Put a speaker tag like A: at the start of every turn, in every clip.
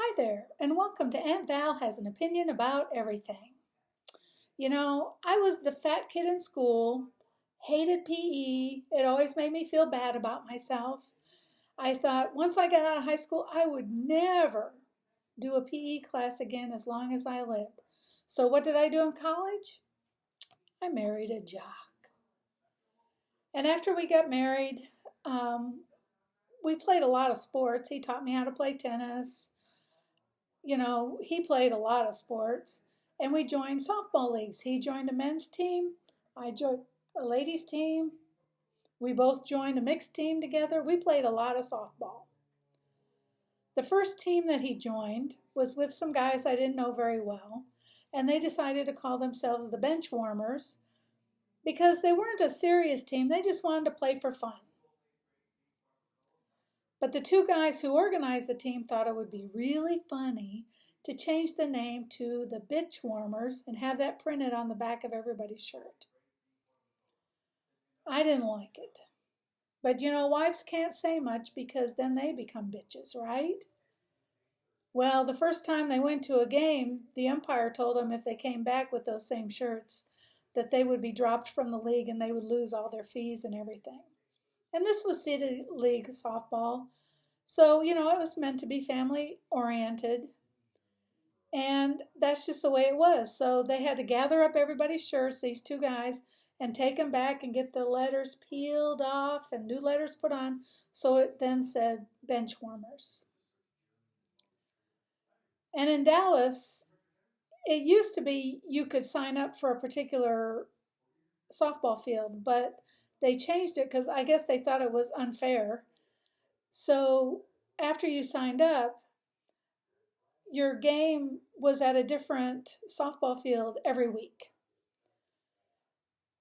A: Hi there, and welcome to Aunt Val Has an Opinion About Everything. I was the fat kid in school, hated PE. It always made me feel bad about myself. I thought once I got out of high school, I would never do a PE class again as long as I lived. So, what did I do in college? I married a jock. And after we got married, we played a lot of sports. He taught me how to play tennis. He played a lot of sports, and we joined softball leagues. He joined a men's team, I joined a ladies' team. We both joined a mixed team together. We played a lot of softball. The first team that he joined was with some guys I didn't know very well, and they decided to call themselves the Bench Warmers because they weren't a serious team. They just wanted to play for fun. But the two guys who organized the team thought it would be really funny to change the name to the Bitch Warmers and have that printed on the back of everybody's shirt. I didn't like it. But wives can't say much because then they become bitches, right? Well, the first time they went to a game, the umpire told them if they came back with those same shirts, that they would be dropped from the league and they would lose all their fees and everything. And this was City League softball. So, it was meant to be family oriented. And that's just the way it was. So they had to gather up everybody's shirts, these two guys, and take them back and get the letters peeled off and new letters put on. So it then said Bench Warmers. And in Dallas, it used to be you could sign up for a particular softball field, but they changed it because I guess they thought it was unfair. So after you signed up, your game was at a different softball field every week.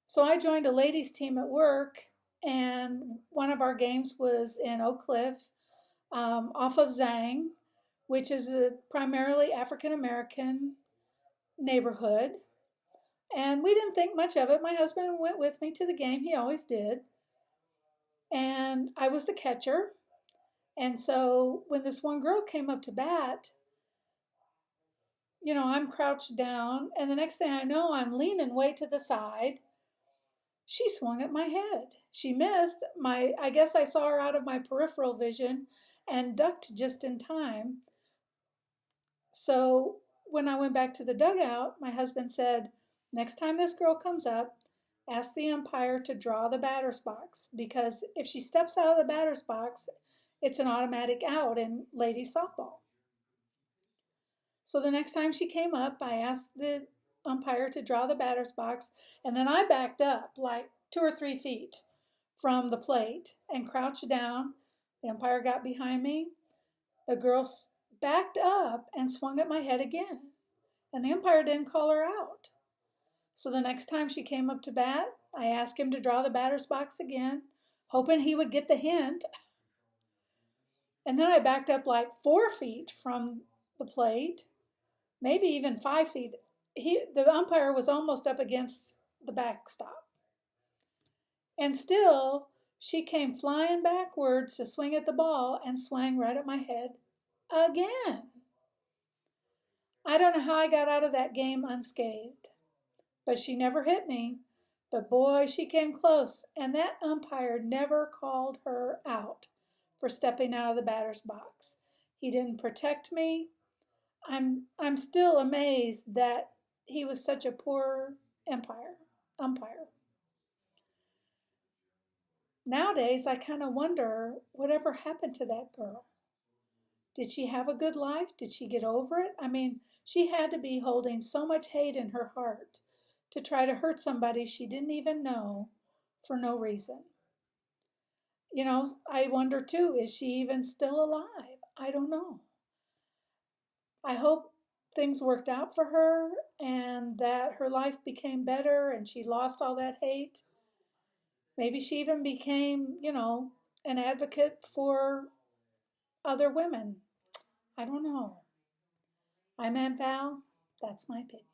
A: So I joined a ladies' team at work, and one of our games was in Oak Cliff off of Zhang, which is a primarily African-American neighborhood. And we didn't think much of it. My husband went with me to the game. He always did. And I was the catcher. And so when this one girl came up to bat, I'm crouched down. And the next thing I know, I'm leaning way to the side. She swung at my head. She missed. I guess I saw her out of my peripheral vision and ducked just in time. So when I went back to the dugout, my husband said, next time this girl comes up, ask the umpire to draw the batter's box, because if she steps out of the batter's box, it's an automatic out in ladies softball. So the next time she came up, I asked the umpire to draw the batter's box, and then I backed up like 2 or 3 feet from the plate and crouched down. The umpire got behind me. The girl backed up and swung at my head again, and the umpire didn't call her out. So the next time she came up to bat, I asked him to draw the batter's box again, hoping he would get the hint. And then I backed up like 4 feet from the plate, maybe even 5 feet. The umpire was almost up against the backstop. And still, she came flying backwards to swing at the ball and swung right at my head again. I don't know how I got out of that game unscathed, but she never hit me. But boy, she came close, and that umpire never called her out for stepping out of the batter's box. He didn't protect me. I'm still amazed that he was such a poor umpire. Nowadays, I kind of wonder whatever happened to that girl. Did she have a good life? Did she get over it? I mean, she had to be holding so much hate in her heart to try to hurt somebody she didn't even know for no reason. I wonder too, is she even still alive? I don't know. I hope things worked out for her and that her life became better and she lost all that hate. Maybe she even became, an advocate for other women. I don't know. I'm Aunt Val. That's my opinion.